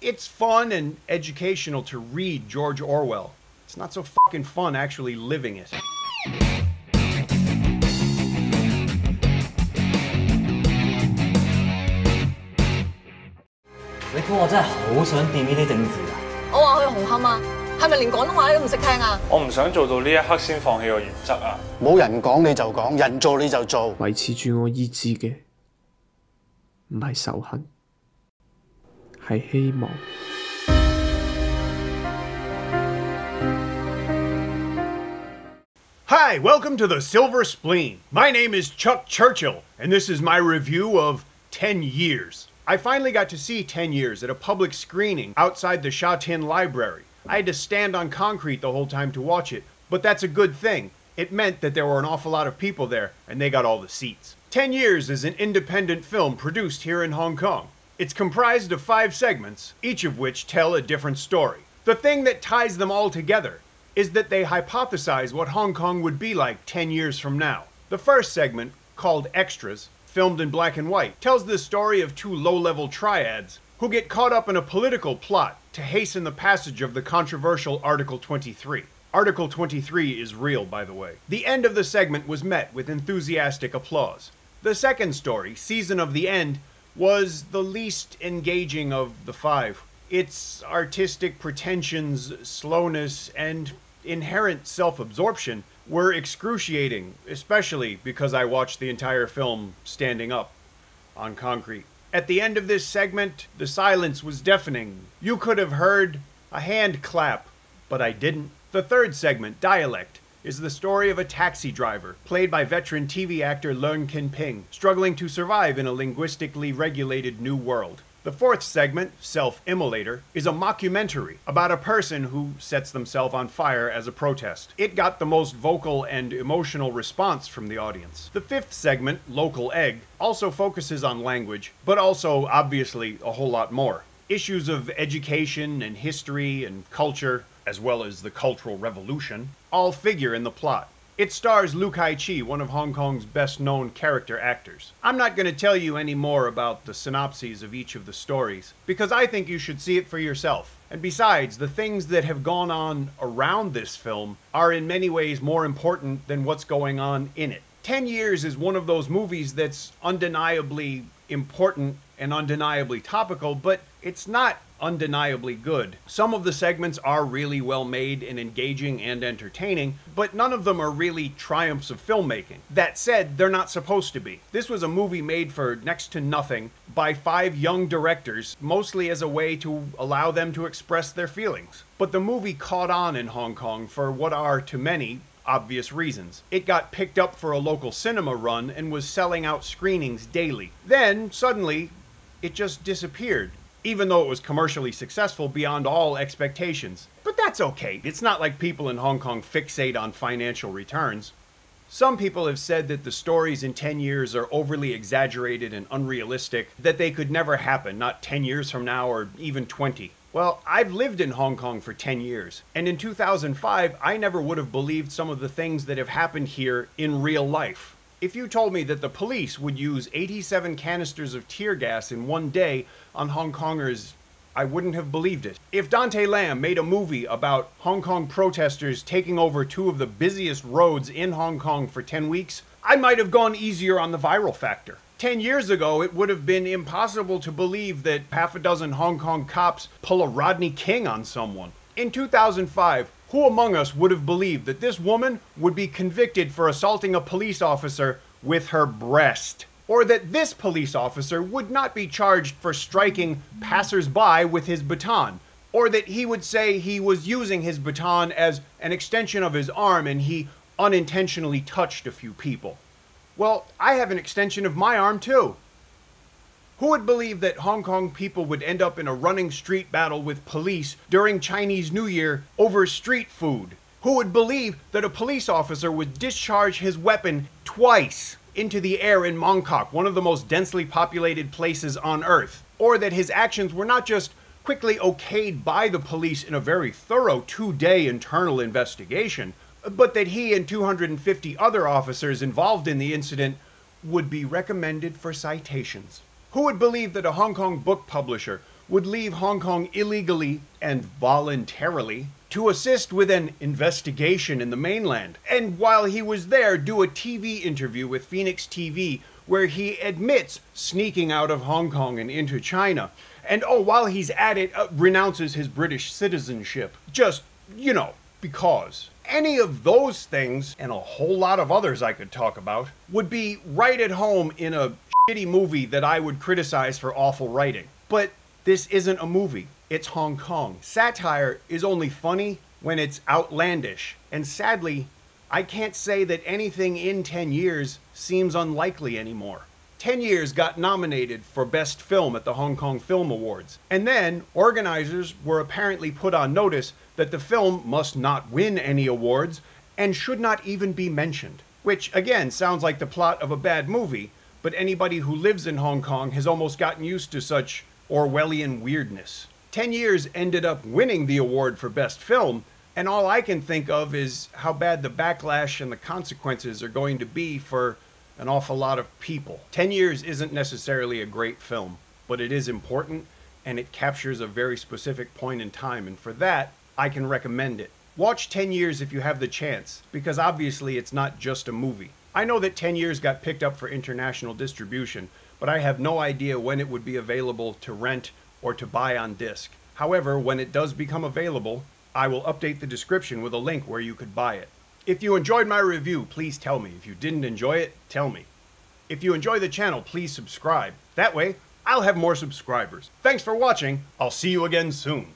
It's fun and educational to read George Orwell. It's not so fucking fun actually living it. 你估我真係好想掂呢啲政治啊！我話去紅磡啊，係咪連廣東話你都唔識聽啊？我唔想做到呢一刻先放棄個原則啊！冇人講你就講，人做你就做。維持住我意志嘅唔係仇恨，係希望。Hi, welcome to the Silver Spleen. My name is Chuck Churchill, and this is my review of 10 Years. I finally got to see 10 Years at a public screening outside the Sha Tin Library. I had to stand on concrete the whole time to watch it, but that's a good thing. It meant that there were an awful lot of people there, and they got all the seats. 10 Years is an independent film produced here in Hong Kong. It's comprised of 5 segments, each of which tell a different story. The thing that ties them all together is that they hypothesize what Hong Kong would be like 10 years from now. The first segment, called Extras, filmed in black and white, tells the story of 2 low-level triads who get caught up in a political plot to hasten the passage of the controversial Article 23. Article 23 is real, by the way. The end of the segment was met with enthusiastic applause. The second story, Season of the End, was the least engaging of the 5. Its artistic pretensions, slowness, and inherent self-absorption were excruciating, especially because I watched the entire film standing up on concrete. At the end of this segment, the silence was deafening. You could have heard a hand clap, but I didn't. The third segment, Dialect, is the story of a taxi driver, played by veteran TV actor Leung Kin-ping, struggling to survive in a linguistically regulated new world. The fourth segment, Self-Immolator, is a mockumentary about a person who sets themselves on fire as a protest. It got the most vocal and emotional response from the audience. The fifth segment, Local Egg, also focuses on language, but also, obviously, a whole lot more. Issues of education and history and culture, as well as the Cultural Revolution, all figure in the plot. It stars Liu Kai Chi, one of Hong Kong's best-known character actors. I'm not going to tell you any more about the synopses of each of the stories, because I think you should see it for yourself. And besides, the things that have gone on around this film are in many ways more important than what's going on in it. 10 Years is one of those movies that's undeniably important and undeniably topical, but it's not undeniably good. Some of the segments are really well made and engaging and entertaining, but none of them are really triumphs of filmmaking. That said, they're not supposed to be. This was a movie made for next to nothing by 5 young directors, mostly as a way to allow them to express their feelings. But the movie caught on in Hong Kong for what are, to many, obvious reasons. It got picked up for a local cinema run and was selling out screenings daily. Then, suddenly, it just disappeared, even though it was commercially successful beyond all expectations. But that's okay. It's not like people in Hong Kong fixate on financial returns. Some people have said that the stories in 10 years are overly exaggerated and unrealistic, that they could never happen, not 10 years from now or even 20. Well, I've lived in Hong Kong for 10 years, and in 2005, I never would have believed some of the things that have happened here in real life. If you told me that the police would use 87 canisters of tear gas in one day on Hong Kongers, I wouldn't have believed it. If Dante Lam made a movie about Hong Kong protesters taking over 2 of the busiest roads in Hong Kong for 10 weeks, I might have gone easier on the viral factor. 10 years ago, it would have been impossible to believe that half a dozen Hong Kong cops pull a Rodney King on someone. In 2005, who among us would have believed that this woman would be convicted for assaulting a police officer with her breast? Or that this police officer would not be charged for striking passers-by with his baton? Or that he would say he was using his baton as an extension of his arm and he unintentionally touched a few people? Well, I have an extension of my arm too. Who would believe that Hong Kong people would end up in a running street battle with police during Chinese New Year over street food? Who would believe that a police officer would discharge his weapon twice into the air in Mongkok, one of the most densely populated places on Earth? Or that his actions were not just quickly okayed by the police in a very thorough 2-day internal investigation, but that he and 250 other officers involved in the incident would be recommended for citations? Who would believe that a Hong Kong book publisher would leave Hong Kong illegally and voluntarily to assist with an investigation in the mainland. And while he was there, do a TV interview with Phoenix TV where he admits sneaking out of Hong Kong and into China. And while he's at it, renounces his British citizenship. Just, because. Any of those things, and a whole lot of others I could talk about, would be right at home in a shitty movie that I would criticize for awful writing. But this isn't a movie. It's Hong Kong. Satire is only funny when it's outlandish. And sadly, I can't say that anything in 10 years seems unlikely anymore. 10 Years got nominated for Best Film at the Hong Kong Film Awards. And then, organizers were apparently put on notice that the film must not win any awards and should not even be mentioned. Which, again, sounds like the plot of a bad movie, but anybody who lives in Hong Kong has almost gotten used to such Orwellian weirdness. 10 Years ended up winning the award for Best Film, and all I can think of is how bad the backlash and the consequences are going to be for an awful lot of people. 10 Years isn't necessarily a great film, but it is important, and it captures a very specific point in time, and for that, I can recommend it. Watch 10 Years if you have the chance, because obviously it's not just a movie. I know that 10 Years got picked up for international distribution, but I have no idea when it would be available to rent or to buy on disc. However, when it does become available, I will update the description with a link where you could buy it. If you enjoyed my review, please tell me. If you didn't enjoy it, tell me. If you enjoy the channel, please subscribe. That way, I'll have more subscribers. Thanks for watching. I'll see you again soon.